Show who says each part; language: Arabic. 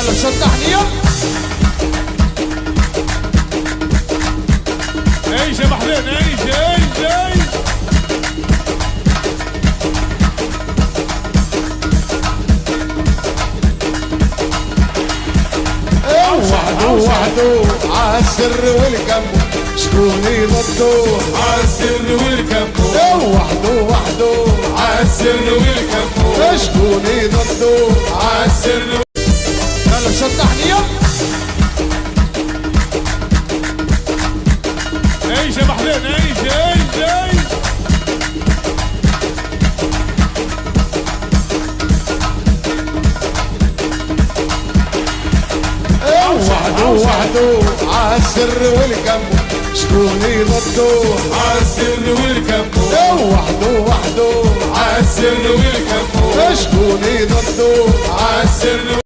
Speaker 1: يلا شو التحنية؟
Speaker 2: ايش يا محلين ايش
Speaker 1: وحده عالسر والكم شكون يضده
Speaker 2: عالسر والكم
Speaker 1: وحده
Speaker 2: عالسر والكم
Speaker 1: شكون يضده
Speaker 2: عالسر
Speaker 1: يلا شو التحنية؟
Speaker 2: ايش يا محلين ايش
Speaker 1: وحده عالسر والكم شكون يضده
Speaker 2: عالسر والكم
Speaker 1: وحده
Speaker 2: عالسر والكم
Speaker 1: شكون يضده
Speaker 2: عالسر